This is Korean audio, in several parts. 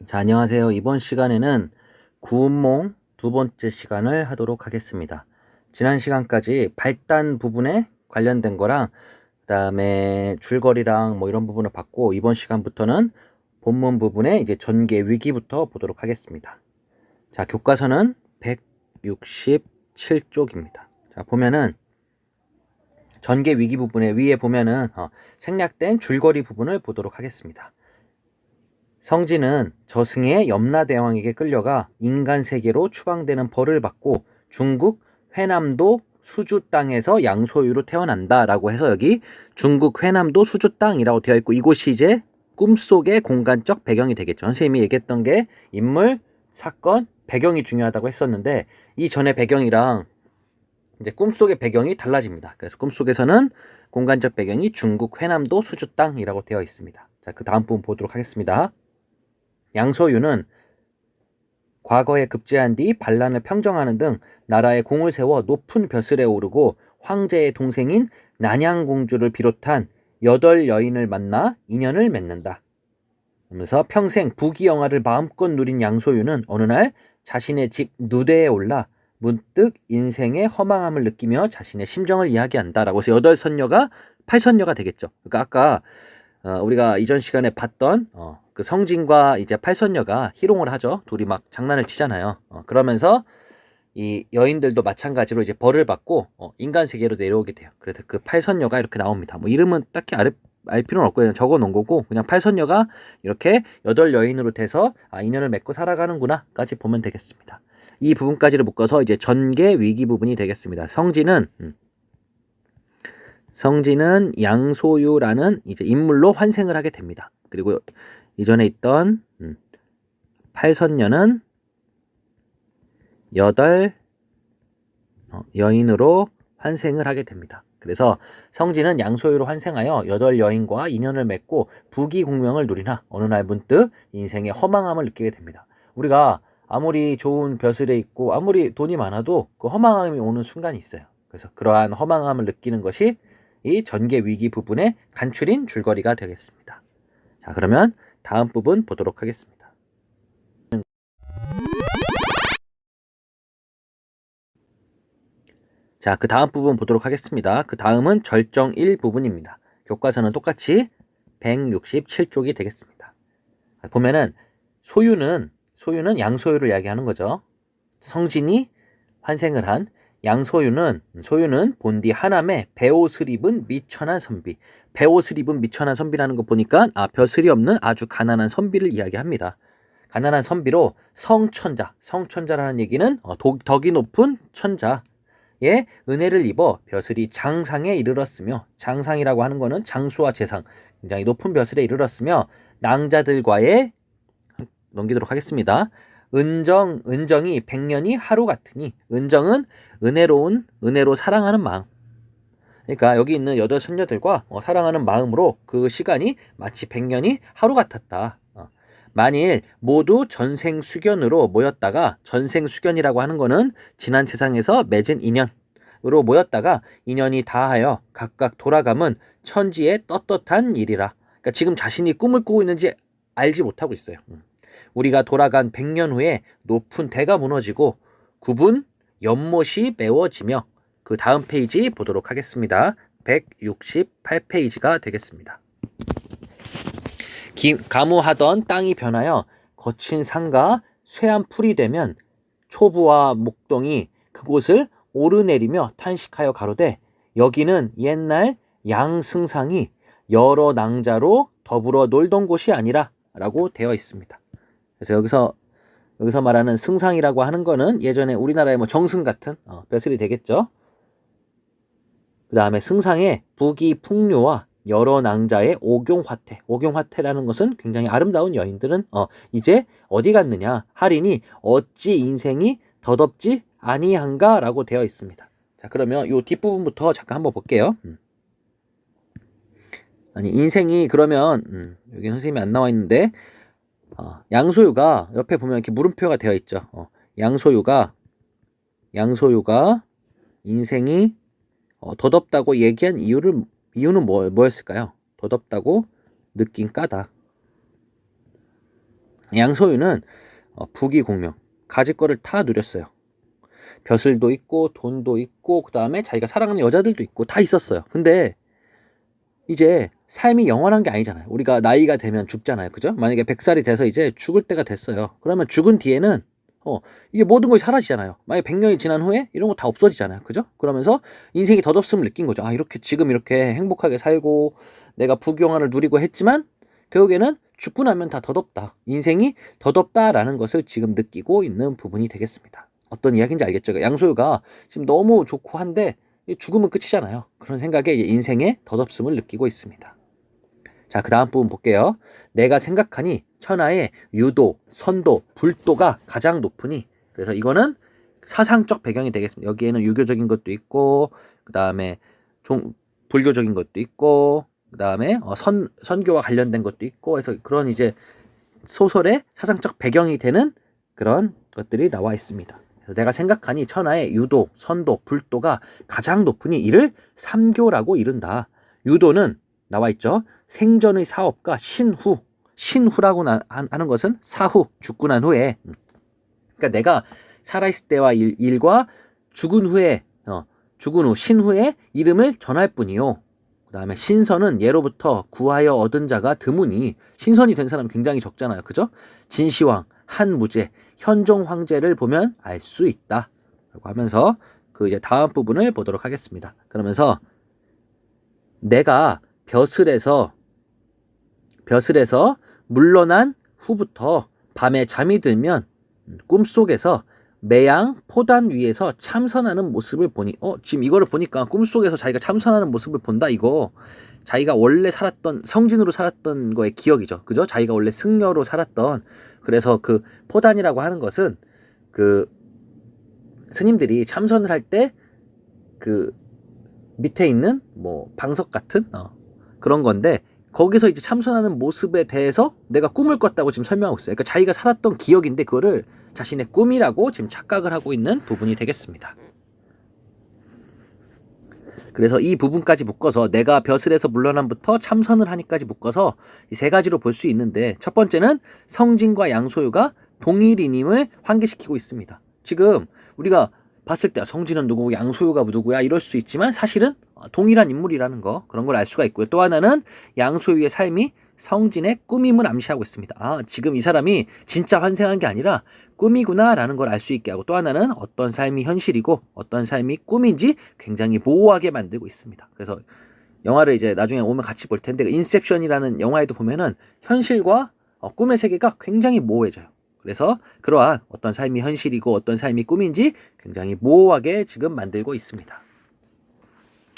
자, 안녕하세요. 이번 시간에는 구운몽 두 번째 시간을 하도록 하겠습니다. 지난 시간까지 발단 부분에 관련된 거랑 그다음에 줄거리랑 뭐 이런 부분을 봤고, 이번 시간부터는 본문 부분에 이제 전개 위기부터 보도록 하겠습니다. 자, 교과서는 167쪽입니다. 자, 보면은 전개 위기 부분에 위에 보면은 생략된 줄거리 부분을 보도록 하겠습니다. 성진은 저승의 염라대왕에게 끌려가 인간 세계로 추방되는 벌을 받고 중국 회남도 수주 땅에서 양소유로 태어난다 라고 해서 여기 중국 회남도 수주 땅이라고 되어 있고, 이곳이 이제 꿈속의 공간적 배경이 되겠죠. 선생님이 얘기했던 게 인물, 사건, 배경이 중요하다고 했었는데, 이 전의 배경이랑 이제 꿈속의 배경이 달라집니다. 그래서 꿈속에서는 공간적 배경이 중국 회남도 수주 땅이라고 되어 있습니다. 자, 그 다음 부분 보도록 하겠습니다. 양소유는 과거에 급제한 뒤 반란을 평정하는 등 나라에 공을 세워 높은 벼슬에 오르고 황제의 동생인 난양공주를 비롯한 8여인을 만나 인연을 맺는다. 그러면서 평생 부귀영화를 마음껏 누린 양소유는 어느 날 자신의 집 누대에 올라 문득 인생의 허망함을 느끼며 자신의 심정을 이야기한다라고 해서 8선녀가 8선녀가 되겠죠. 그러니까 아까 우리가 이전 시간에 봤던 그 성진과 이제 팔선녀가 희롱을 하죠. 둘이 막 장난을 치잖아요. 그러면서 이 여인들도 마찬가지로 이제 벌을 받고 인간 세계로 내려오게 돼요. 그래서 그 팔선녀가 이렇게 나옵니다. 뭐 이름은 딱히 알 필요는 없고 그냥 적어 놓은 거고, 그냥 팔선녀가 이렇게 8여인으로 돼서 인연을 맺고 살아가는구나까지 보면 되겠습니다. 이 부분까지를 묶어서 이제 전개 위기 부분이 되겠습니다. 성진은 양소유라는 이제 인물로 환생을 하게 됩니다. 그리고 이전에 있던 팔선녀는 8 여인으로 환생을 하게 됩니다. 그래서 성진은 양소유로 환생하여 8여인과 인연을 맺고 부귀공명을 누리나 어느 날 문득 인생의 허망함을 느끼게 됩니다. 우리가 아무리 좋은 벼슬에 있고 아무리 돈이 많아도 그 허망함이 오는 순간이 있어요. 그래서 그러한 허망함을 느끼는 것이 이 전개 위기 부분의 간추린 줄거리가 되겠습니다. 자, 그러면 다음 부분 보도록 하겠습니다. 자, 그 다음 부분 보도록 하겠습니다. 그 다음은 절정 1 부분입니다. 교과서는 똑같이 167쪽이 되겠습니다. 보면은 소유는 양소유를 이야기하는 거죠. 성진이 환생을 한 소유는 본디 하남에 배옷을 입은 미천한 선비. 배옷을 입은 미천한 선비라는 거 보니까 벼슬이 없는 아주 가난한 선비를 이야기합니다. 가난한 선비로 성천자라는 얘기는 덕이 높은 천자의 은혜를 입어 벼슬이 장상에 이르렀으며, 장상이라고 하는 거는 장수와 재상, 굉장히 높은 벼슬에 이르렀으며, 낭자들과의 넘기도록 하겠습니다. 은정이 100년이 하루 같으니, 은정은 은혜로 사랑하는 마음. 그러니까 여기 있는 8선녀들과 사랑하는 마음으로 그 시간이 마치 100년이 하루 같았다. 만일 모두 전생수견으로 모였다가, 전생수견이라고 하는 거는 지난 세상에서 맺은 인연으로 모였다가 인연이 다하여 각각 돌아감은 천지의 떳떳한 일이라. 그러니까 지금 자신이 꿈을 꾸고 있는지 알지 못하고 있어요. 우리가 돌아간 100년 후에 높은 대가 무너지고 굽은 연못이 메워지며, 그 다음 페이지 보도록 하겠습니다. 168페이지가 되겠습니다. 가무하던 땅이 변하여 거친 산과 쇠한 풀이 되면 초부와 목동이 그곳을 오르내리며 탄식하여 가로되, 여기는 옛날 양승상이 여러 낭자로 더불어 놀던 곳이 아니라 라고 되어 있습니다. 그래서 여기서 말하는 승상이라고 하는 거는 예전에 우리나라의 뭐 정승 같은 벼슬이 되겠죠. 그 다음에 승상의 부귀 풍류와 여러 낭자의 오경화태라는 것은 굉장히 아름다운 여인들은 이제 어디 갔느냐 하리니 어찌 인생이 더덥지 아니한가 라고 되어 있습니다. 자, 그러면 이 뒷부분부터 잠깐 한번 볼게요. 아니, 인생이 그러면 여기 선생님이 안 나와 있는데 양소유가 옆에 보면 이렇게 물음표가 되어 있죠. 양소유가 인생이 더덥다고 얘기한 이유는 뭐였을까요? 더덥다고 느낀 까닭. 양소유는 부귀공명, 가질 거를 다 누렸어요. 벼슬도 있고 돈도 있고 그 다음에 자기가 사랑하는 여자들도 있고 다 있었어요. 근데 이제 삶이 영원한 게 아니잖아요. 우리가 나이가 되면 죽잖아요. 그죠? 만약에 100살이 돼서 이제 죽을 때가 됐어요. 그러면 죽은 뒤에는 이게 모든 것이 사라지잖아요. 만약에 100년이 지난 후에 이런 거 다 없어지잖아요. 그죠? 그러면서 인생이 덧없음을 느낀 거죠. 아, 이렇게 지금 이렇게 행복하게 살고 내가 부귀영화를 누리고 했지만 결국에는 죽고 나면 다 덧없다. 인생이 덧없다라는 것을 지금 느끼고 있는 부분이 되겠습니다. 어떤 이야기인지 알겠죠? 양소유가 지금 너무 좋고 한데 죽으면 끝이잖아요. 그런 생각에 인생의 덧없음을 느끼고 있습니다. 자, 그 다음 부분 볼게요. 내가 생각하니 천하의 유도, 선도, 불도가 가장 높으니. 그래서 이거는 사상적 배경이 되겠습니다. 여기에는 유교적인 것도 있고, 그 다음에 불교적인 것도 있고, 그 다음에 선교와 관련된 것도 있고, 그래서 그런 이제 소설의 사상적 배경이 되는 그런 것들이 나와 있습니다. 그래서 내가 생각하니 천하의 유도, 선도, 불도가 가장 높으니 이를 삼교라고 이른다. 유도는 나와 있죠. 생전의 사업과 신후라고 하는 것은 사후, 죽고 난 후에. 그러니까 내가 살아있을 때와 일과 죽은 후 신후에 이름을 전할 뿐이요. 그 다음에 신선은 예로부터 구하여 얻은 자가 드무니. 신선이 된 사람은 굉장히 적잖아요. 그죠? 진시황, 한무제, 현종 황제를 보면 알 수 있다. 라고 하면서 그 이제 다음 부분을 보도록 하겠습니다. 그러면서 내가 벼슬에서 물러난 후부터 밤에 잠이 들면 꿈속에서 매양 포단 위에서 참선하는 모습을 보니 지금 이거를 보니까 꿈속에서 자기가 참선하는 모습을 본다. 이거 자기가 원래 살았던 성진으로 살았던 거의 기억이죠. 그죠? 자기가 원래 승려로 살았던. 그래서 그 포단이라고 하는 것은 그 스님들이 참선을 할 때 그 밑에 있는 뭐 방석 같은 그런 건데 거기서 이제 참선하는 모습에 대해서 내가 꿈을 꿨다고 지금 설명하고 있어요. 그러니까 자기가 살았던 기억인데 그거를 자신의 꿈이라고 지금 착각을 하고 있는 부분이 되겠습니다. 그래서 이 부분까지 묶어서 내가 벼슬에서 물러남부터 참선을 하니까지 묶어서 이 세 가지로 볼 수 있는데 첫 번째는 성진과 양소유가 동일인임을 환기시키고 있습니다. 지금 우리가 봤을 때 성진은 누구고 양소유가 누구야 이럴 수 있지만 사실은 동일한 인물이라는 거 그런 걸 알 수가 있고요. 또 하나는 양소유의 삶이 성진의 꿈임을 암시하고 있습니다. 아, 지금 이 사람이 진짜 환생한 게 아니라 꿈이구나 라는 걸 알 수 있게 하고 또 하나는 어떤 삶이 현실이고 어떤 삶이 꿈인지 굉장히 모호하게 만들고 있습니다. 그래서 영화를 이제 나중에 오면 같이 볼 텐데 인셉션이라는 영화에도 보면은 현실과 꿈의 세계가 굉장히 모호해져요. 그래서 그러한 어떤 삶이 현실이고 어떤 삶이 꿈인지 굉장히 모호하게 지금 만들고 있습니다.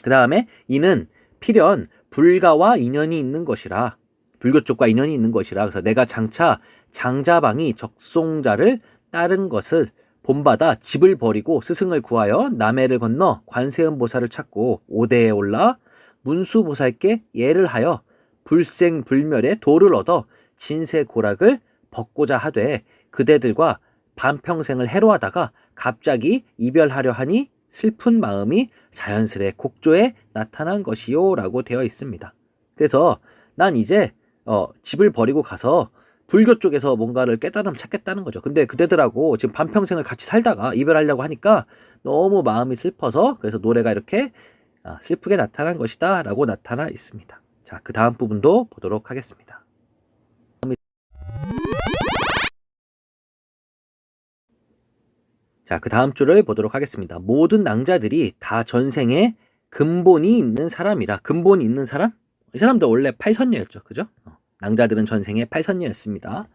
그 다음에 이는 필연 불가와 인연이 있는 것이라 불교 쪽과 인연이 있는 것이라 그래서 내가 장차 장자방이 적송자를 따른 것을 본받아 집을 버리고 스승을 구하여 남해를 건너 관세음보살을 찾고 오대에 올라 문수보살께 예를 하여 불생불멸의 도를 얻어 진세고락을 벗고자 하되 그대들과 반평생을 해로하다가 갑자기 이별하려 하니 슬픈 마음이 자연스레 곡조에 나타난 것이요 라고 되어 있습니다. 그래서 난 이제 집을 버리고 가서 불교 쪽에서 뭔가를 깨달음 찾겠다는 거죠. 근데 그대들하고 지금 반평생을 같이 살다가 이별하려고 하니까 너무 마음이 슬퍼서 그래서 노래가 이렇게 슬프게 나타난 것이다 라고 나타나 있습니다. 자, 그 다음 부분도 보도록 하겠습니다. 자, 그 다음 줄을 보도록 하겠습니다. 모든 낭자들이 다 전생에 근본이 있는 사람이라. 근본이 있는 사람? 이 사람도 원래 팔선녀였죠. 그죠? 낭자들은 전생에 팔선녀였습니다.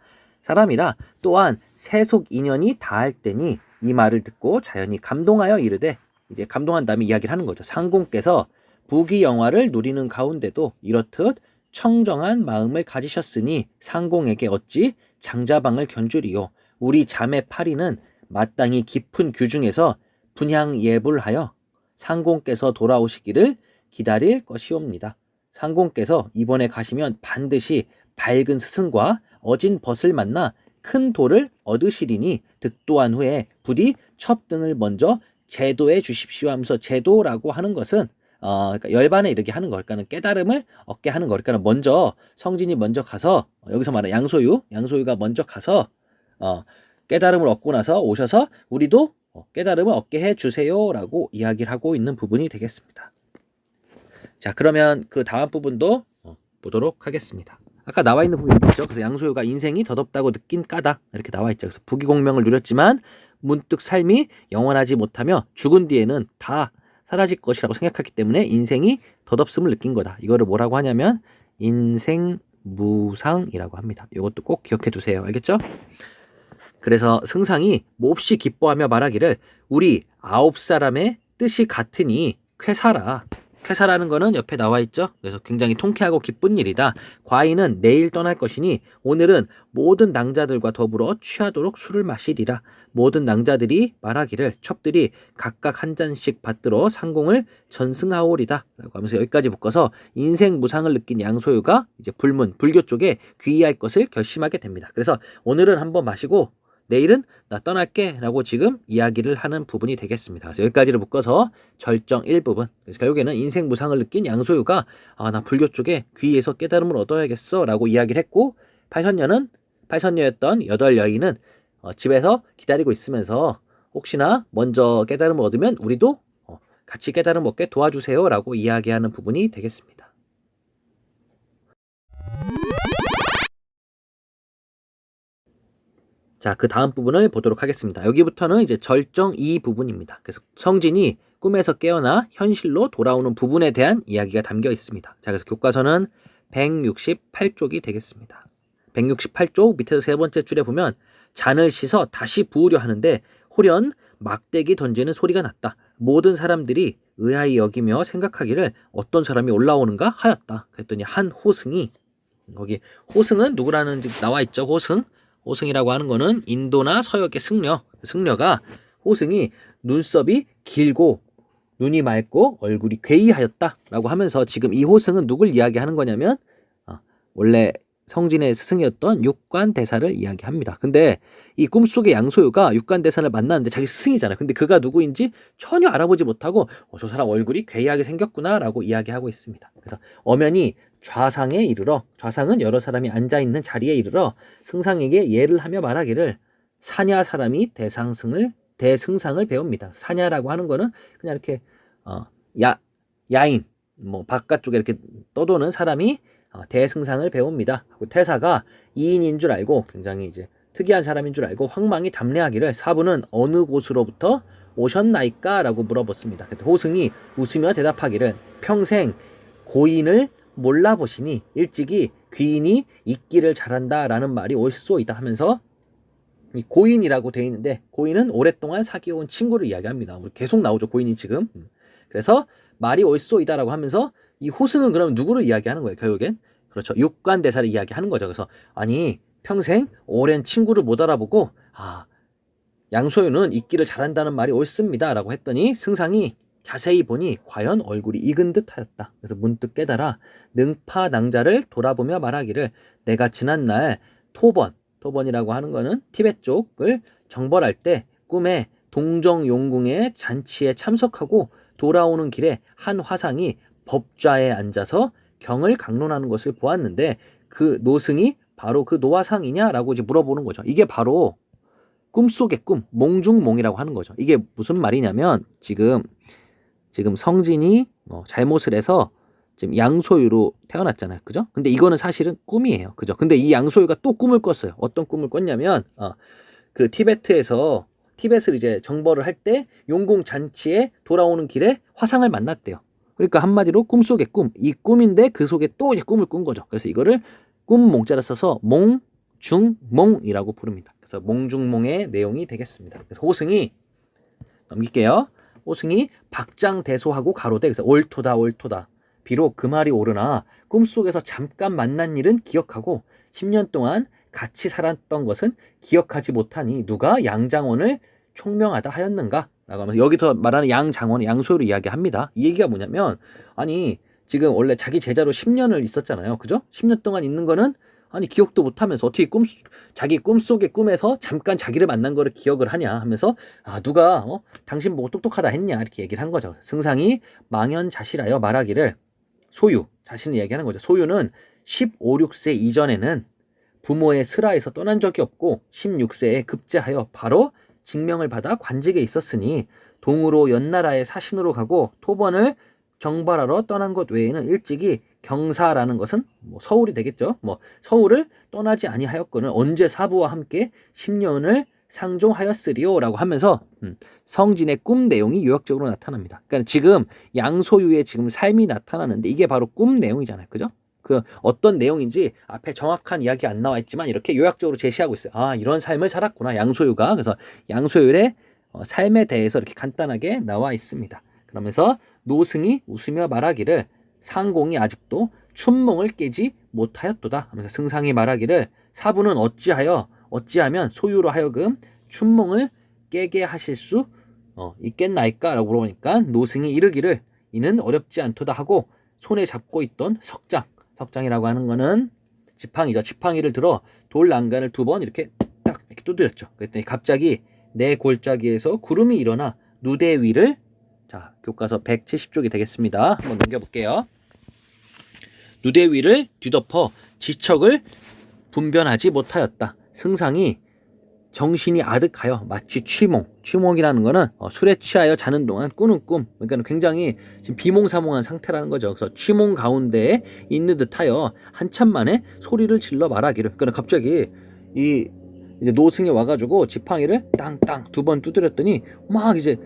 사람이라 또한 세속 인연이 다할 때니 이 말을 듣고 자연히 감동하여 이르되 이제 감동한 다음에 이야기를 하는 거죠. 상공께서 부귀영화를 누리는 가운데도 이렇듯 청정한 마음을 가지셨으니 상공에게 어찌 장자방을 견주리요. 우리 자매 파리는 마땅히 깊은 규중에서 분향예불하여 상공께서 돌아오시기를 기다릴 것이옵니다. 상공께서 이번에 가시면 반드시 밝은 스승과 어진 벗을 만나 큰 돌을 얻으시리니 득도한 후에 부디 첫 등을 먼저 제도해 주십시오 하면서 제도라고 하는 것은 그러니까 열반에 이르게 하는 거. 그러니까는 깨달음을 얻게 하는 거. 그러니까는 먼저 성진이 먼저 가서 여기서 말하는 양소유가 먼저 가서 깨달음을 얻고 나서 오셔서 우리도 깨달음을 얻게 해 주세요라고 이야기를 하고 있는 부분이 되겠습니다. 자, 그러면 그 다음 부분도 보도록 하겠습니다. 아까 나와 있는 부분이 있죠. 그래서 양소유가 인생이 더덥다고 느낀 까닭 이렇게 나와 있죠. 그래서 부귀공명을 누렸지만 문득 삶이 영원하지 못하며 죽은 뒤에는 다 사라질 것이라고 생각했기 때문에 인생이 덧없음을 느낀 거다. 이거를 뭐라고 하냐면 인생무상이라고 합니다. 이것도 꼭 기억해 두세요. 알겠죠? 그래서 승상이 몹시 기뻐하며 말하기를 우리 9사람의 뜻이 같으니 쾌사라. 쾌사라는 거는 옆에 나와 있죠. 그래서 굉장히 통쾌하고 기쁜 일이다. 과인은 내일 떠날 것이니 오늘은 모든 낭자들과 더불어 취하도록 술을 마시리라. 모든 낭자들이 말하기를 첩들이 각각 한 잔씩 받들어 상공을 전승하오리다 라고 하면서 여기까지 묶어서 인생 무상을 느낀 양소유가 이제 불교 쪽에 귀의할 것을 결심하게 됩니다. 그래서 오늘은 한번 마시고 내일은 나 떠날게 라고 지금 이야기를 하는 부분이 되겠습니다. 그래서 여기까지를 묶어서 절정 1부분. 그래서 결국에는 인생 무상을 느낀 양소유가 나 불교 쪽에 귀에서 깨달음을 얻어야겠어 라고 이야기를 했고, 팔선녀였던 8여인은 집에서 기다리고 있으면서 혹시나 먼저 깨달음을 얻으면 우리도 같이 깨달음 얻게 도와주세요 라고 이야기하는 부분이 되겠습니다. 자, 그 다음 부분을 보도록 하겠습니다. 여기부터는 이제 절정 2 부분입니다. 그래서 성진이 꿈에서 깨어나 현실로 돌아오는 부분에 대한 이야기가 담겨 있습니다. 자, 그래서 교과서는 168쪽이 되겠습니다. 168쪽 밑에서 세 번째 줄에 보면 잔을 씻어 다시 부으려 하는데 홀연 막대기 던지는 소리가 났다. 모든 사람들이 의아히 여기며 생각하기를 어떤 사람이 올라오는가 하였다. 그랬더니 한 호승이, 거기 호승은 누구라는 나와 있죠. 호승이라고 하는 거는 인도나 서역의 승려가 호승이 눈썹이 길고 눈이 맑고 얼굴이 괴이하였다라고 하면서 지금 이 호승은 누굴 이야기하는 거냐면 원래 성진의 스승이었던 육관대사를 이야기합니다. 근데 이 꿈속의 양소유가 육관대사를 만나는데 자기 스승이잖아요. 근데 그가 누구인지 전혀 알아보지 못하고 저 사람 얼굴이 괴이하게 생겼구나 라고 이야기하고 있습니다. 그래서 엄연히 좌상에 이르러, 좌상은 여러 사람이 앉아있는 자리에 이르러 승상에게 예를 하며 말하기를 사냐 사람이 대승상을 배웁니다. 사냐라고 하는 거는 그냥 이렇게 야인, 바깥쪽에 이렇게 떠도는 사람이 대승상을 배웁니다. 태사가 2인인 줄 알고 굉장히 이제 특이한 사람인 줄 알고 황망히 담례하기를 사부는 어느 곳으로부터 오셨나이까? 라고 물어봤습니다. 호승이 웃으며 대답하기를 평생 고인을 몰라보시니 일찍이 귀인이 있기를 잘한다 라는 말이 옳소이다 하면서 이 고인이라고 되어 있는데 고인은 오랫동안 사귀어온 친구를 이야기합니다. 계속 나오죠, 고인이 지금. 그래서 말이 옳소이다 라고 하면서 이 호승은 그러면 누구를 이야기하는 거예요, 결국엔? 그렇죠, 육관대사를 이야기하는 거죠. 그래서 아니 평생 오랜 친구를 못 알아보고 양소유는 있기를 잘한다는 말이 옳습니다 라고 했더니 승상이 자세히 보니 과연 얼굴이 익은 듯 하였다. 그래서 문득 깨달아 능파낭자를 돌아보며 말하기를 내가 지난날 토번이라고 하는 거는 티베트 쪽을 정벌할 때 꿈에 동정용궁의 잔치에 참석하고 돌아오는 길에 한 화상이 법좌에 앉아서 경을 강론하는 것을 보았는데 그 노승이 바로 그 노화상이냐라고 이제 물어보는 거죠. 이게 바로 꿈속의 꿈, 몽중몽이라고 하는 거죠. 이게 무슨 말이냐면 지금 성진이 잘못을 해서 지금 양소유로 태어났잖아요. 그죠? 근데 이거는 사실은 꿈이에요. 그죠? 근데 이 양소유가 또 꿈을 꿨어요. 어떤 꿈을 꿨냐면 그 티벳을 이제 정벌을 할 때 용궁 잔치에 돌아오는 길에 화상을 만났대요. 그러니까 한마디로 꿈속의 꿈, 이 꿈인데 그 속에 또 이제 꿈을 꾼 거죠. 그래서 이거를 꿈몽자를 써서 몽중몽이라고 부릅니다. 그래서 몽중몽의 내용이 되겠습니다. 그래서 호승이 넘길게요. 호승이 박장대소하고 가로되, 그래서 옳도다. 비록 그 말이 옳으나 꿈속에서 잠깐 만난 일은 기억하고 10년 동안 같이 살았던 것은 기억하지 못하니 누가 양장원을 총명하다 하였는가? 라고 하면서 여기서 말하는 양장원, 양소유를 이야기합니다. 이 얘기가 뭐냐면 아니 지금 원래 자기 제자로 10년을 있었잖아요. 그죠? 10년 동안 있는 거는 아니 기억도 못하면서 어떻게 자기 꿈속의 꿈에서 잠깐 자기를 만난 거를 기억을 하냐 하면서 누가 당신 보고 똑똑하다 했냐 이렇게 얘기를 한 거죠. 승상이 망연자실하여 말하기를 소유 자신을 얘기하는 거죠. 소유는 15, 16세 이전에는 부모의 슬하에서 떠난 적이 없고 16세에 급제하여 바로 징명을 받아 관직에 있었으니 동으로 연나라의 사신으로 가고 토번을 정발하러 떠난 것 외에는 일찍이 경사라는 것은 서울이 되겠죠. 서울을 떠나지 아니하였거늘 언제 사부와 함께 10년을 상종하였으리요 라고 하면서 성진의 꿈 내용이 요약적으로 나타납니다. 그러니까 지금 양소유의 지금 삶이 나타나는데 이게 바로 꿈 내용이잖아요. 그죠? 그 어떤 내용인지 앞에 정확한 이야기 안 나와 있지만 이렇게 요약적으로 제시하고 있어요. 이런 삶을 살았구나 양소유가. 그래서 양소유의 삶에 대해서 이렇게 간단하게 나와 있습니다. 그러면서 노승이 웃으며 말하기를 상공이 아직도 춘몽을 깨지 못하였도다 하면서 승상이 말하기를 사부는 어찌하면 소유로 하여금 춘몽을 깨게 하실 수 있겠나이까 라고 물어보니까 노승이 이르기를 이는 어렵지 않도다 하고 손에 잡고 있던 석장이라고 하는 거는 지팡이죠. 지팡이를 들어 돌 난간을 2번 이렇게 딱 이렇게 두드렸죠. 그랬더니 갑자기 내 골짜기에서 구름이 일어나 누대 위를 자 교과서 170쪽이 되겠습니다. 한번 넘겨볼게요. 누대 위를 뒤덮어 지척을 분변하지 못하였다. 승상이 정신이 아득하여 마치 취몽이라는 거는 술에 취하여 자는 동안 꾸는 꿈, 그러니까 굉장히 지금 비몽사몽한 상태라는 거죠. 그래서 취몽 가운데에 있는 듯하여 한참 만에 소리를 질러 말하기를. 그러니까 갑자기 이제 노승이 와가지고 지팡이를 땅땅 2번 두드렸더니 막 이제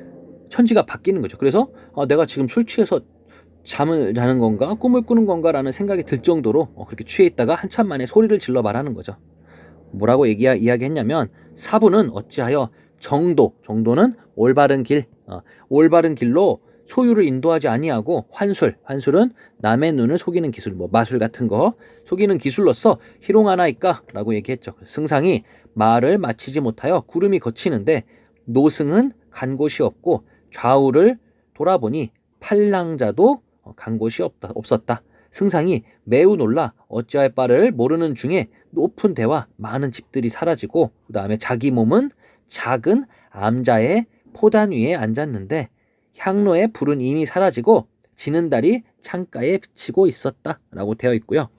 천지가 바뀌는 거죠. 그래서 내가 지금 술 취해서 잠을 자는 건가 꿈을 꾸는 건가라는 생각이 들 정도로 그렇게 취해 있다가 한참 만에 소리를 질러 말하는 거죠. 뭐라고 이야기했냐면 사부는 어찌하여 정도는 올바른 길로 소유를 인도하지 아니하고 환술은 남의 눈을 속이는 기술, 마술 같은 거 속이는 기술로서 희롱하나이까 라고 얘기했죠. 승상이 말을 마치지 못하여 구름이 걷히는데 노승은 간 곳이 없고 좌우를 돌아보니 팔랑자도 간 곳이 없었다. 승상이 매우 놀라 어찌할 바를 모르는 중에 높은 데와 많은 집들이 사라지고 그 다음에 자기 몸은 작은 암자의 포단 위에 앉았는데 향로의 불은 이미 사라지고 지는 달이 창가에 비치고 있었다 라고 되어 있고요.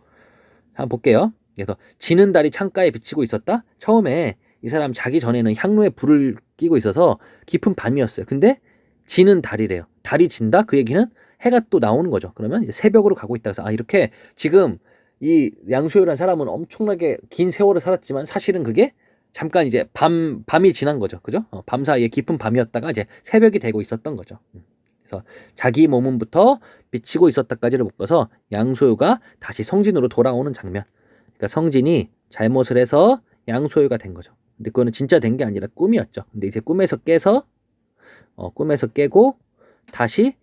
한번 볼게요. 그래서 지는 달이 창가에 비치고 있었다. 처음에 이 사람 자기 전에는 향로에 불을 끼고 있어서 깊은 밤이었어요. 근데 지는 달이래요. 달이 진다? 그 얘기는 해가 또 나오는 거죠. 그러면 이제 새벽으로 가고 있다. 그래서 이렇게 지금 이 양소유라는 사람은 엄청나게 긴 세월을 살았지만 사실은 그게 잠깐 이제 밤이 지난 거죠. 그죠? 밤 사이에 깊은 밤이었다가 이제 새벽이 되고 있었던 거죠. 그래서 자기 몸은부터 비치고 있었다까지를 묶어서 양소유가 다시 성진으로 돌아오는 장면. 그러니까 성진이 잘못을 해서 양소유가 된 거죠. 근데 그거는 진짜 된 게 아니라 꿈이었죠. 근데 이제 꿈에서 깨고 다시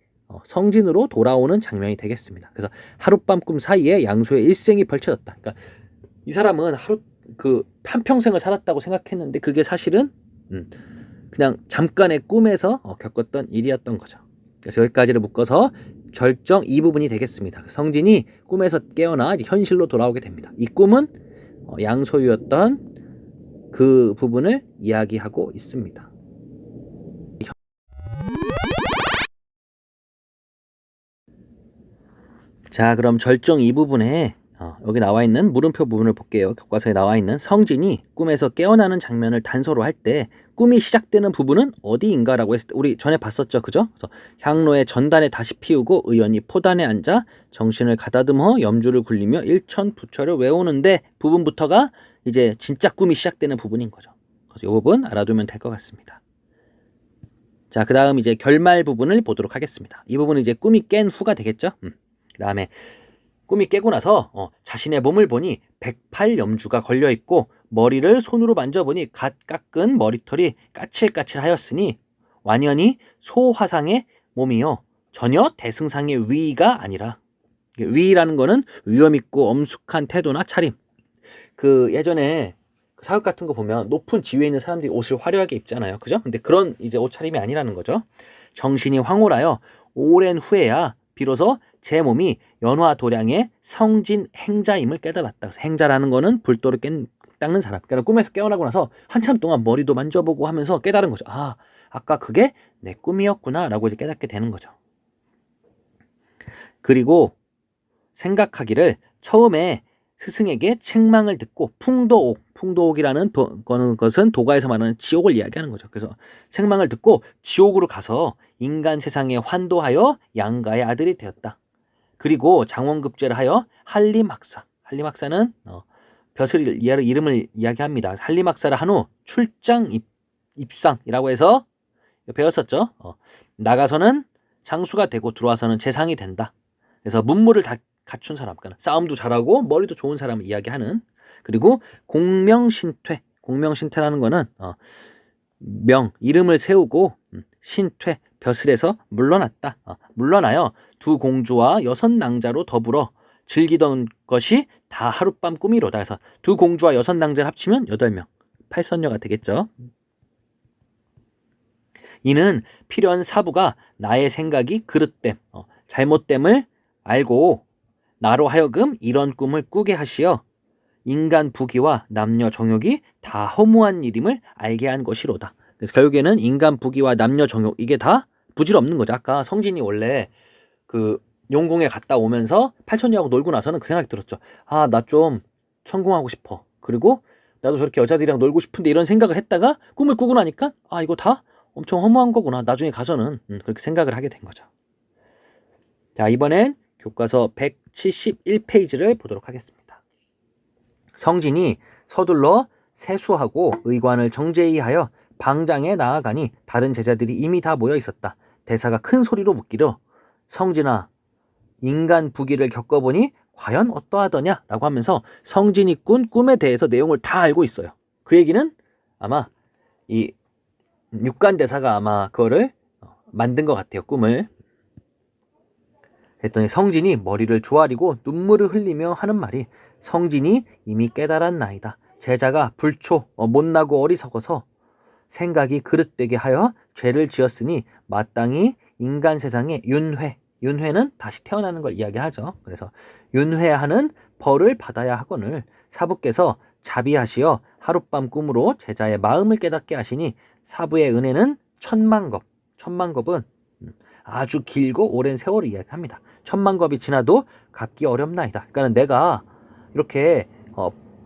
성진으로 돌아오는 장면이 되겠습니다. 그래서 하룻밤 꿈 사이에 양소의 일생이 펼쳐졌다. 그러니까 이 사람은 한평생을 살았다고 생각했는데 그게 사실은 그냥 잠깐의 꿈에서 겪었던 일이었던 거죠. 그래서 여기까지를 묶어서 절정 이 부분이 되겠습니다. 성진이 꿈에서 깨어나 이제 현실로 돌아오게 됩니다. 이 꿈은 양소유였던 그 부분을 이야기하고 있습니다. 자, 그럼 절정 이 부분에 여기 나와 있는 물음표 부분을 볼게요. 교과서에 나와 있는 성진이 꿈에서 깨어나는 장면을 단서로 할 때 꿈이 시작되는 부분은 어디인가라고 했을 때 우리 전에 봤었죠, 그죠? 그래서 향로의 전단에 다시 피우고 의연히 포단에 앉아 정신을 가다듬어 염주를 굴리며 일천부처를 외우는데 부분부터가 이제 진짜 꿈이 시작되는 부분인 거죠. 그래서 이 부분 알아두면 될 것 같습니다. 자, 그 다음 이제 결말 부분을 보도록 하겠습니다. 이 부분은 이제 꿈이 깬 후가 되겠죠? 그 다음에 꿈이 깨고 나서 자신의 몸을 보니 108염주가 걸려있고 머리를 손으로 만져보니 갓 깎은 머리털이 까칠까칠하였으니 완연히 소화상의 몸이요 전혀 대승상의 위가 아니라 위라는 거는 위험있고 엄숙한 태도나 차림. 그 예전에 사극 같은 거 보면 높은 지위에 있는 사람들이 옷을 화려하게 입잖아요. 그죠? 근데 그런 이제 옷차림이 아니라는 거죠. 정신이 황홀하여 오랜 후에야 비로소 제 몸이 연화도량의 성진 행자임을 깨달았다. 그래서 행자라는 거는 불도를 닦는 사람. 그러니까 꿈에서 깨어나고 나서 한참 동안 머리도 만져보고 하면서 깨달은 거죠. 아, 아까 그게 내 꿈이었구나 라고 이제 깨닫게 되는 거죠. 그리고 생각하기를 처음에 스승에게 책망을 듣고 풍도옥이라는 것은 도가에서 말하는 지옥을 이야기하는 거죠. 그래서 책망을 듣고 지옥으로 가서 인간 세상에 환도하여 양가의 아들이 되었다. 그리고 장원급제를 하여 한림학사는 벼슬 이름을 이야기합니다. 한림학사를 한 후 출장 입상이라고 해서 배웠었죠. 나가서는 장수가 되고 들어와서는 재상이 된다. 그래서 문무를 다 갖춘 사람, 그러니까 싸움도 잘하고 머리도 좋은 사람을 이야기하는. 그리고 공명신퇴라는 거는 이름을 세우고 신퇴 벼슬에서 물러났다. 물러나요 두 공주와 6 낭자로 더불어 즐기던 것이 다 하룻밤 꿈이로다. 그래서 두 공주와 6 낭자를 합치면 8명, 8선녀가 되겠죠. 이는 필요한 사부가 나의 생각이 그릇됨, 잘못됨을 알고 나로 하여금 이런 꿈을 꾸게 하시어 인간 부귀와 남녀 정욕이 다 허무한 일임을 알게 한 것이로다. 그래서 결국에는 인간 부귀와 남녀 정욕 이게 다 부질없는 거죠. 아까 성진이 원래 그 용궁에 갔다 오면서 팔천녀하고 놀고 나서는 그 생각이 들었죠. 아, 나 좀 성공하고 싶어. 그리고 나도 저렇게 여자들이랑 놀고 싶은데 이런 생각을 했다가 꿈을 꾸고 나니까 아, 이거 다 엄청 허무한 거구나. 나중에 가서는 그렇게 생각을 하게 된 거죠. 자, 이번엔 교과서 171페이지를 보도록 하겠습니다. 성진이 서둘러 세수하고 의관을 정제히 하여 방장에 나아가니 다른 제자들이 이미 다 모여 있었다. 대사가 큰 소리로 묻기로 성진아, 인간 부귀를 겪어보니 과연 어떠하더냐? 라고 하면서 성진이 꾼 꿈에 대해서 내용을 다 알고 있어요. 그 얘기는 아마 이 육관대사가 아마 그거를 만든 것 같아요. 꿈을. 그랬더니 성진이 머리를 조아리고 눈물을 흘리며 하는 말이 성진이 이미 깨달았나이다. 제자가 불초 못나고 어리석어서 생각이 그릇되게 하여 죄를 지었으니 마땅히 인간 세상에 윤회는 다시 태어나는 걸 이야기하죠. 그래서 윤회하는 벌을 받아야 하거늘 사부께서 자비하시어 하룻밤 꿈으로 제자의 마음을 깨닫게 하시니 사부의 은혜는 천만겁은 아주 길고 오랜 세월을 이야기합니다. 천만겁이 지나도 갚기 어렵나이다. 그러니까 내가 이렇게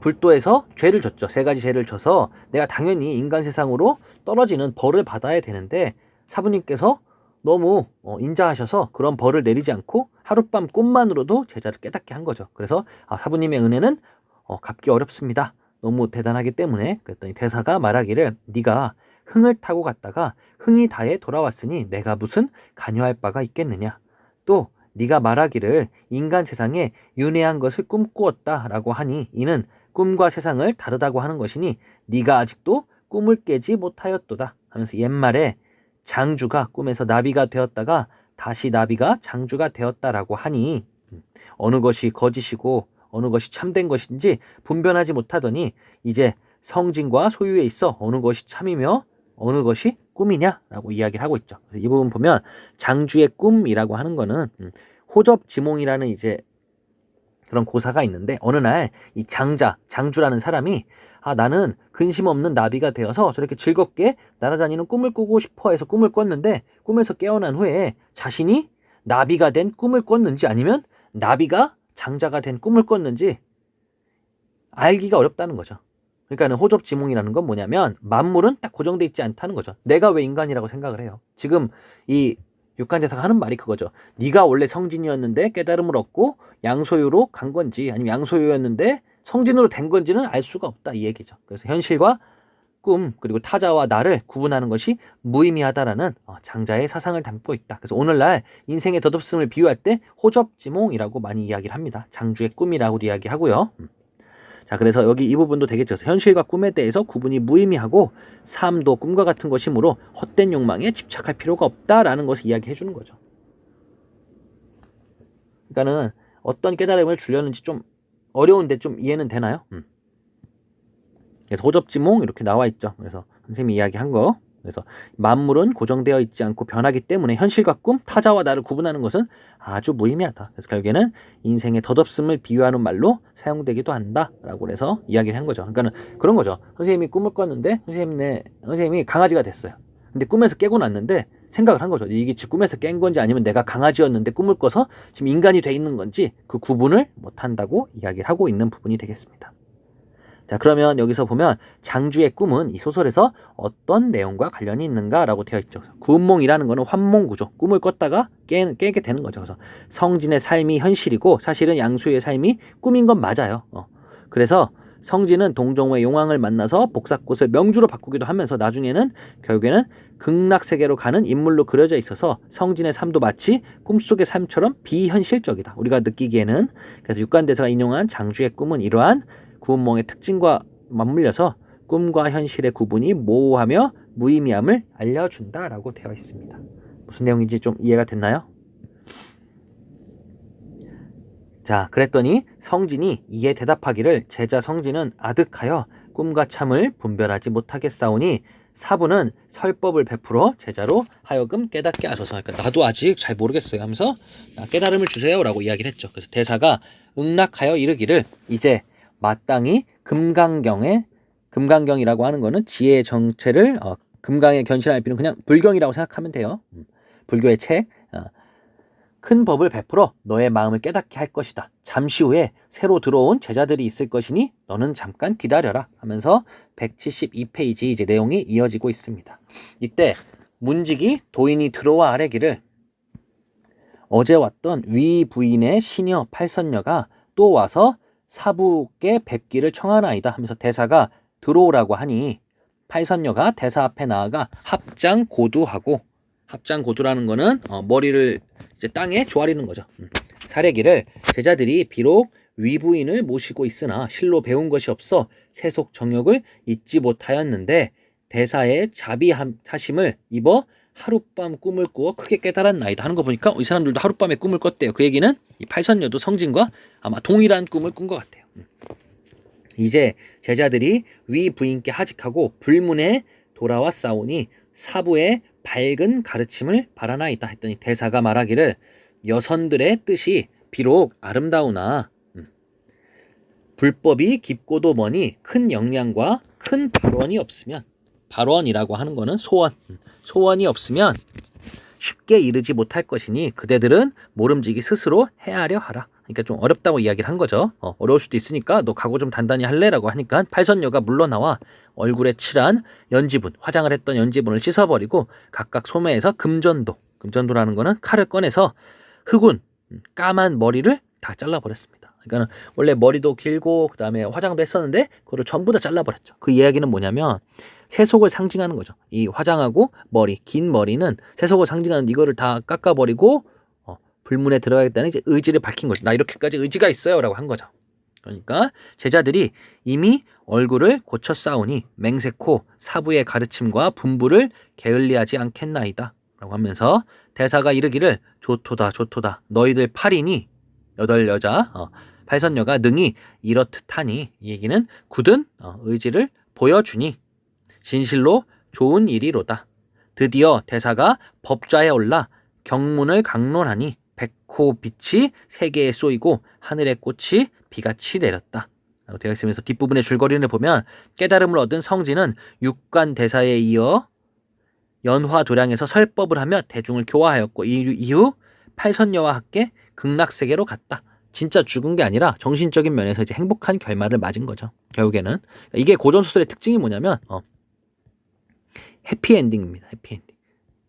불도에서 죄를 졌죠. 3가지 죄를 져서 내가 당연히 인간 세상으로 떨어지는 벌을 받아야 되는데 사부님께서 너무 인자하셔서 그런 벌을 내리지 않고 하룻밤 꿈만으로도 제자를 깨닫게 한 거죠. 그래서 사부님의 은혜는 갚기 어렵습니다. 너무 대단하기 때문에. 그랬더니 대사가 말하기를 네가 흥을 타고 갔다가 흥이 다해 돌아왔으니 내가 무슨 간여할 바가 있겠느냐. 또 네가 말하기를 인간 세상에 윤회한 것을 꿈꾸었다라고 하니 이는 꿈과 세상을 다르다고 하는 것이니 네가 아직도 꿈을 깨지 못하였도다 하면서 옛말에 장주가 꿈에서 나비가 되었다가 다시 나비가 장주가 되었다라고 하니 어느 것이 거짓이고 어느 것이 참된 것인지 분별하지 못하더니 이제 성진과 소유에 있어 어느 것이 참이며 어느 것이 꿈이냐라고 이야기를 하고 있죠. 그래서 이 부분 보면 장주의 꿈이라고 하는 거는 호접지몽이라는 이제 그런 고사가 있는데 어느 날 이 장주라는 사람이 나는 근심 없는 나비가 되어서 저렇게 즐겁게 날아다니는 꿈을 꾸고 싶어 해서 꿈을 꿨는데 꿈에서 깨어난 후에 자신이 나비가 된 꿈을 꿨는지 아니면 나비가 장자가 된 꿈을 꿨는지 알기가 어렵다는 거죠. 그러니까 호접지몽이라는 건 뭐냐면 만물은 딱 고정돼 있지 않다는 거죠. 내가 왜 인간이라고 생각을 해요. 지금 이 육간대사가 하는 말이 그거죠. 네가 원래 성진이었는데 깨달음을 얻고 양소유로 간 건지 아니면 양소유였는데 성진으로 된 건지는 알 수가 없다 이 얘기죠. 그래서 현실과 꿈 그리고 타자와 나를 구분하는 것이 무의미하다라는 장자의 사상을 담고 있다. 그래서 오늘날 인생의 덧없음을 비유할 때 호접지몽이라고 많이 이야기를 합니다. 장주의 꿈이라고도 이야기하고요. 자, 그래서 여기 이 부분도 되겠죠. 현실과 꿈에 대해서 구분이 무의미하고 삶도 꿈과 같은 것이므로 헛된 욕망에 집착할 필요가 없다라는 것을 이야기해 주는 거죠. 그러니까는 어떤 깨달음을 주려는지 좀 어려운데 좀 이해는 되나요? 그래서 호접지몽 이렇게 나와 있죠. 그래서 선생님이 이야기한 거 그래서 만물은 고정되어 있지 않고 변하기 때문에 현실과 꿈, 타자와 나를 구분하는 것은 아주 무의미하다. 그래서 결국에는 인생의 덧없음을 비유하는 말로 사용되기도 한다라고 해서 이야기를 한 거죠. 그러니까는 그런 거죠. 선생님이 꿈을 꿨는데 선생님이 강아지가 됐어요. 근데 꿈에서 깨고 났는데 생각을 한 거죠. 이게 지금 꿈에서 깬 건지 아니면 내가 강아지였는데 꿈을 꿔서 지금 인간이 돼 있는 건지 그 구분을 못한다고 이야기를 하고 있는 부분이 되겠습니다. 자, 그러면 여기서 보면 장주의 꿈은 이 소설에서 어떤 내용과 관련이 있는가라고 되어 있죠. 구운몽이라는 거는 환몽구조, 꿈을 꿨다가 깨게 되는 거죠. 그래서 성진의 삶이 현실이고 사실은 양수의 삶이 꿈인 건 맞아요. 그래서 성진은 동정호의 용왕을 만나서 복사꽃을 명주로 바꾸기도 하면서 나중에는 결국에는 극락세계로 가는 인물로 그려져 있어서 성진의 삶도 마치 꿈속의 삶처럼 비현실적이다. 우리가 느끼기에는. 그래서 육관대사가 인용한 장주의 꿈은 이러한 구운몽의 특징과 맞물려서 꿈과 현실의 구분이 모호하며 무의미함을 알려준다라고 되어 있습니다. 무슨 내용인지 좀 이해가 됐나요? 자, 그랬더니 성진이 이에 대답하기를 제자 성진은 아득하여 꿈과 참을 분별하지 못하겠사오니 사부는 설법을 베풀어 제자로 하여금 깨닫게 하소서. 그러니까 나도 아직 잘 모르겠어요 하면서 깨달음을 주세요 라고 이야기를 했죠. 그래서 대사가 응락하여 이르기를 이제 마땅히 금강경이라고 하는 거는 지혜의 정체를 금강에 견실할 필요는 그냥 불경이라고 생각하면 돼요. 불교의 책. 큰 법을 베풀어 너의 마음을 깨닫게 할 것이다. 잠시 후에 새로 들어온 제자들이 있을 것이니 너는 잠깐 기다려라 하면서 172페이지 이제 내용이 이어지고 있습니다. 이때 문직이 도인이 들어와 아뢰기를 어제 왔던 위 부인의 시녀 팔선녀가 또 와서 사부께 뵙기를 청하나이다 하면서 대사가 들어오라고 하니 팔선녀가 대사 앞에 나아가 합장고두하고 합장고두라는 거는 머리를 이제 땅에 조아리는 거죠. 사례기를 제자들이 비록 위부인을 모시고 있으나 실로 배운 것이 없어 세속 정욕을 잊지 못하였는데 대사의 자비하심을 입어 하룻밤 꿈을 꾸어 크게 깨달았나이다 하는 거 보니까 이 사람들도 하룻밤에 꿈을 꿨대요. 그 얘기는 이 팔선녀도 성진과 아마 동일한 꿈을 꾼 것 같아요. 이제 제자들이 위 부인께 하직하고 불문에 돌아왔사오니 사부의 밝은 가르침을 바라나이다 했더니 대사가 말하기를 여선들의 뜻이 비록 아름다우나 불법이 깊고도 머니 큰 역량과 큰 발원이 없으면 발원이라고 하는 거는 소원이 없으면 쉽게 이르지 못할 것이니 그대들은 모름지기 스스로 헤아려 하라. 그러니까 좀 어렵다고 이야기를 한 거죠. 어려울 수도 있으니까 너 각오 좀 단단히 할래라고 하니까 팔선녀가 물러나와 얼굴에 칠한 연지분, 화장을 했던 연지분을 씻어버리고 각각 소매에서 금전도라는 거는 칼을 꺼내서 흑운, 까만 머리를 다 잘라버렸습니다. 그러니까 원래 머리도 길고 그 다음에 화장도 했었는데 그거를 전부 다 잘라버렸죠. 그 이야기는 뭐냐면 세속을 상징하는 거죠. 이 화장하고 머리, 긴 머리는 세속을 상징하는 이거를 다 깎아버리고 불문에 들어가겠다는 이제 의지를 밝힌 거죠. 나 이렇게까지 의지가 있어요 라고 한 거죠. 그러니까 제자들이 이미 얼굴을 고쳐 싸우니 맹세코 사부의 가르침과 분부를 게을리하지 않겠나이다 라고 하면서 대사가 이르기를 좋도다 너희들 8인이 8여자 팔선녀가 능히 이렇듯하니 이 얘기는 굳은 의지를 보여주니 진실로 좋은 일이로다. 드디어 대사가 법좌에 올라 경문을 강론하니 백호 빛이 세계에 쏘이고 하늘의 꽃이 비같이 내렸다. 라고 되어 있으면서 뒷부분의 줄거리를 보면 깨달음을 얻은 성진은 육관 대사에 이어 연화 도량에서 설법을 하며 대중을 교화하였고 이후 팔선녀와 함께 극락세계로 갔다. 진짜 죽은 게 아니라 정신적인 면에서 이제 행복한 결말을 맞은 거죠. 결국에는 이게 고전소설의 특징이 뭐냐면 해피엔딩입니다. 해피엔딩.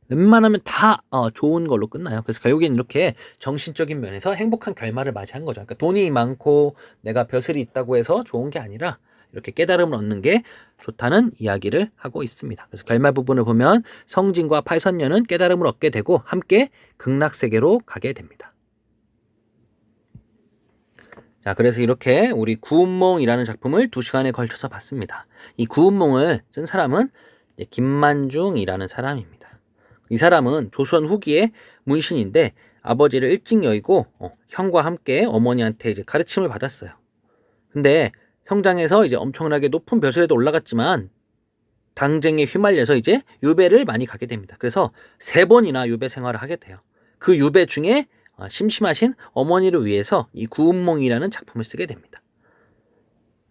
웬만하면 다 좋은 걸로 끝나요. 그래서 결국엔 이렇게 정신적인 면에서 행복한 결말을 맞이한 거죠. 그러니까 돈이 많고 내가 벼슬이 있다고 해서 좋은 게 아니라 이렇게 깨달음을 얻는 게 좋다는 이야기를 하고 있습니다. 그래서 결말 부분을 보면 성진과 팔선녀는 깨달음을 얻게 되고 함께 극락세계로 가게 됩니다. 자, 그래서 이렇게 우리 구운몽이라는 작품을 2시간에 걸쳐서 봤습니다. 이 구운몽을 쓴 사람은 김만중이라는 사람입니다. 이 사람은 조선 후기의 문신인데 아버지를 일찍 여의고 형과 함께 어머니한테 이제 가르침을 받았어요. 근데 성장해서 이제 엄청나게 높은 벼슬에도 올라갔지만 당쟁에 휘말려서 이제 유배를 많이 가게 됩니다. 그래서 3번이나 유배 생활을 하게 돼요. 그 유배 중에 심심하신 어머니를 위해서 이 구운몽이라는 작품을 쓰게 됩니다.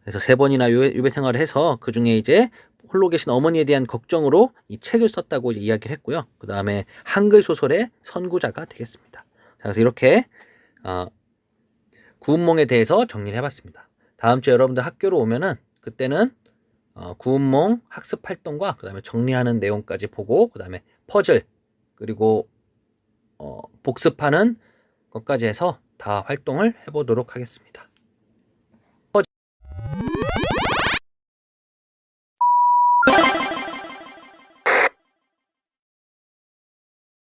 그래서 3번이나 유배 생활을 해서 그 중에 이제 홀로 계신 어머니에 대한 걱정으로 이 책을 썼다고 이야기를 했고요. 그 다음에 한글 소설의 선구자가 되겠습니다. 자, 그래서 이렇게 구운몽에 대해서 정리를 해봤습니다. 다음 주에 여러분들 학교로 오면은 그때는 구운몽 학습 활동과 그 다음에 정리하는 내용까지 보고 그 다음에 퍼즐 그리고 복습하는 것까지 해서 다 활동을 해보도록 하겠습니다.